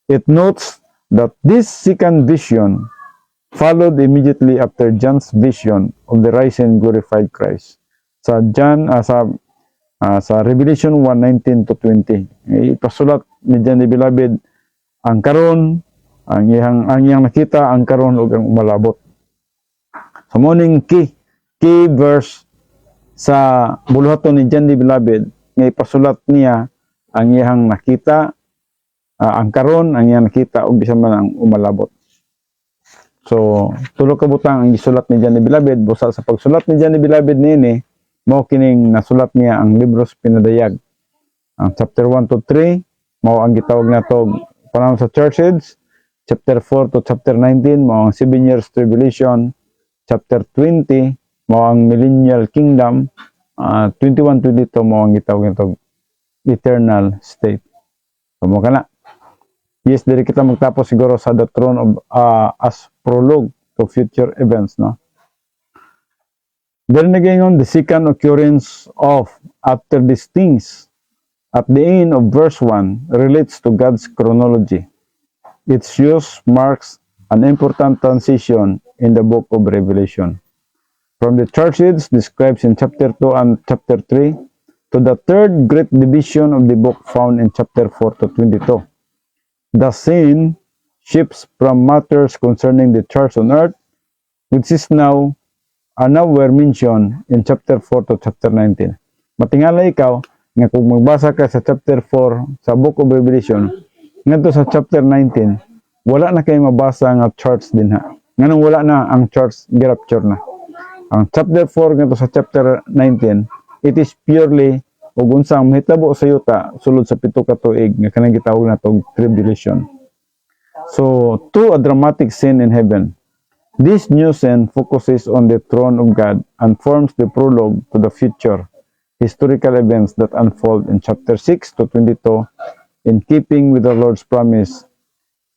[SPEAKER 1] It notes that this second vision followed immediately after John's vision of the risen glorified Christ. Sa Revelation 1:19 to 20, ipasulat ni John the Beloved ang karon, ang iyang nakita ang karon ug ang umalabot. Sa morning key verse sa buluhaton ni John the Beloved nga ipasulat niya ang iyang nakita, ang karon, ang iyang nakita ug bisan man ang umalabot. So tulo ka butang ang gisulat ni John the Beloved. Busa sa pagsulat ni John the Beloved niini, mao kining nasulat niya ang libros pinadayag. Ang chapter 1 to 3 mao ang gitawag nato panahon sa church age. Chapter 4 to chapter 19 mao ang 7 years tribulation. Chapter 20 mao ang millennial kingdom. 21-22 mao ang gitawag nato eternal state. So mo kana. Yes, diri kita magtapos siguro sa the throne of as prologue to future events, no? Then again on the second occurrence of after these things at the end of verse 1 relates to God's chronology. Its use marks an important transition in the book of Revelation. From the church age described in chapter 2 and chapter 3 to the third great division of the book found in chapter 4 to 22. The scene shifts from matters concerning the church on earth, which is now were mentioned in chapter 4 to chapter 19. Matingala ikaw nga kung magbasa ka sa chapter 4 sa book of Revelation ngadto sa chapter 19, wala na kay mabasa nga church dinha. Nganong wala na ang church girapture na. Ang chapter 4 ngadto sa chapter 19, it is purely ug unsang mahitabo sa yuta sulod sa pito ka tuig nga kanang gitawag nato tribulation. So, to a dramatic scene in heaven. This new scene focuses on the throne of God and forms the prologue to the future historical events that unfold in chapter 6 to 22 in keeping with the Lord's promise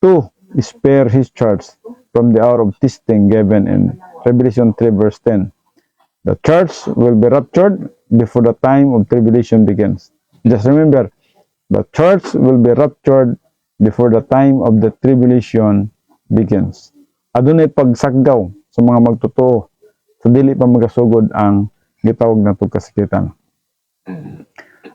[SPEAKER 1] to spare His church from the hour of testing given in Revelation 3 verse 10. The church will be raptured before the time of tribulation begins. Just remember, the church will be raptured before the time of the tribulation begins. Adunay pagsaggaw sa mga magtotoo sa dili pa magasugod ang gitawag na kasakitan.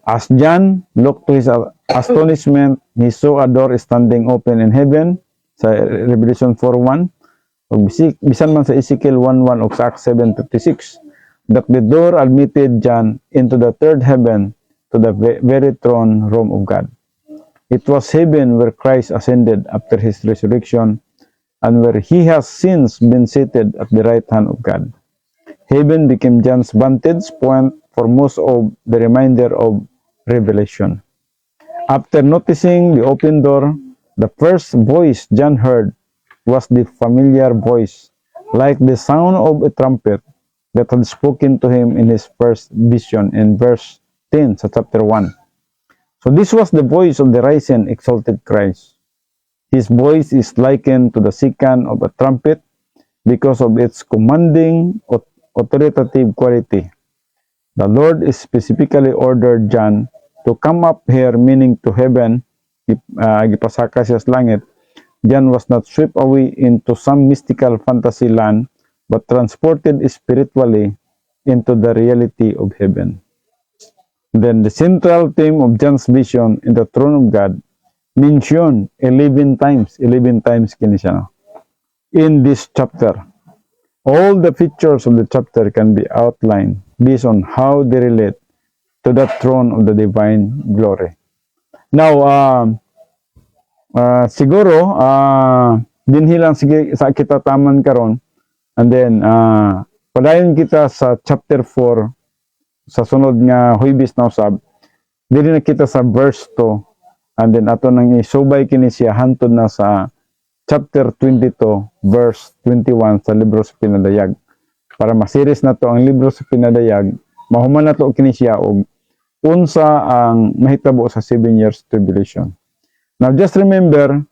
[SPEAKER 1] As John looked to his astonishment, he saw a door standing open in heaven sa Revelation 4:1 ug bisan man sa Ezekiel 1:1 ug sa Acts 7:56 that the door admitted John into the third heaven to the very throne room of God. It was heaven where Christ ascended after his resurrection and where he has since been seated at the right hand of God. Heaven became John's vantage point for most of the remainder of Revelation. After noticing the open door, the first voice John heard was the familiar voice, like the sound of a trumpet that had spoken to him in his first vision in verse 10 sa chapter 1. So this was the voice of the risen, exalted Christ. His voice is likened to the sound of a trumpet because of its commanding, authoritative quality. The Lord specifically ordered John to come up here, meaning to heaven. Gipasaka siya sa langit. John was not swept away into some mystical fantasy land, but transported spiritually into the reality of heaven. Then the central theme of John's vision in the throne of God mentioned 11 times. 11 times kini siya, no? In this chapter. All the features of the chapter can be outlined based on how they relate to the throne of the divine glory. Now, siguro, dinhi lang sige sa kita taman karon, and then, padayon kita sa chapter 4, sa sunod nga Huwebes na usab, dili na kita sa verse 2, and then ato nang isubay kini siya hantod na sa chapter 22 verse 21 sa libro sa Pinadayag, para masiris na to ang libro sa Pinadayag, mahuman na to kini siya og unsa ang mahitabo sa 7 years tribulation. Now just remember,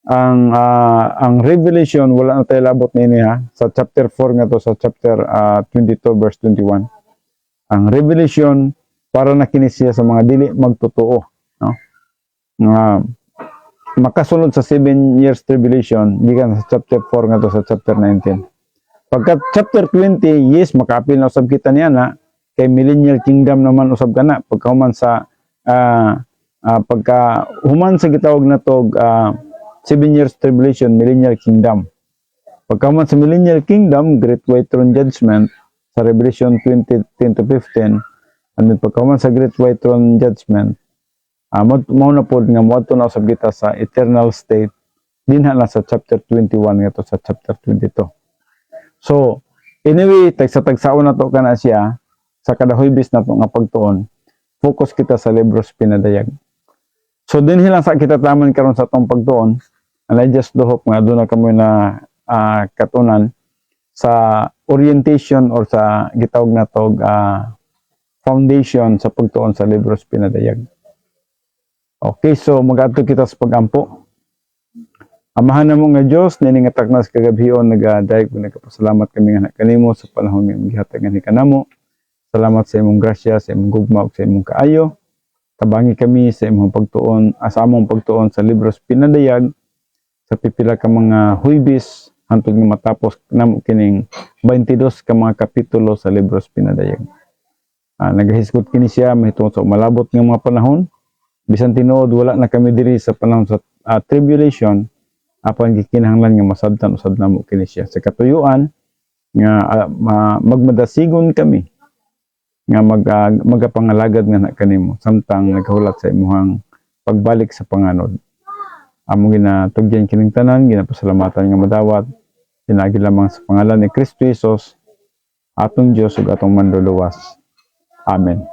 [SPEAKER 1] ang revelation wala na tayo labot nini ha, sa chapter 4 nga to, sa chapter 22 verse 21. Ang revelation para na kini siya sa mga dili magtotoo, no? Makasunod sa 7 years tribulation gikan sa chapter 4 nga to sa chapter 19. Pagka chapter 20, yes, makaapil na usab kita niya na kay millennial kingdom naman usab kana pagka human sa pagka human sa gitawag na to 7 years tribulation, millennial kingdom. Pagka human sa millennial kingdom, great white throne judgment sa Revelation 20:10-15, and then pagka human sa great white throne judgment, mao na pod nga moadto na usab kita sa eternal state dinha na sa chapter 21 nga to sa chapter 22. So anyway, tagsa-tagsaon na to kana siya sa kada Huwebes na to nga pagtuon, focus kita sa libro sa Pinadayag. So dinhi lang sa kita taman karon sa tong pagtuon, and I just do hope nga doon na kamo na katunan sa orientation or sa gitawag na to foundation sa pagtuon sa libro sa Pinadayag. Okay, so mag-adto kita sa pagampo. Amahan na mo nga Diyos, niningatak na sa kagabhion, nag-adayag ko, nagkapasalamat kami nga kanimo sa panahon nga magihatag nga ni kanamo. Salamat sa imong grasya, sa imong gugma, sa imong kaayo. Tabangi kami sa imong pagtuon, sa among pagtuon sa libro sa Pinadayag, sa pipila ka mga Huwebes, hantod nga matapos namo kining 22 ka mga kapitulo sa libro sa Pinadayag. Nagahisgot kini siya mahitungod sa malabot nga mga panahon. Bisan tinuod wala na kami diri sa panahon sa tribulation, apan gikinahanglan nga masabtan usab namo kini siya sa katuyuan nga magmadasigon kami nga magapangalagad nga na kanimo samtang naghulat sa imuhang pagbalik sa panganod. Amo ginatugyan kining tanan, ginapasalamatan nga madawat pinagi lamang sa pangalan ni Kristo Jesus, atong Dios ug atong manluluwas. Amen.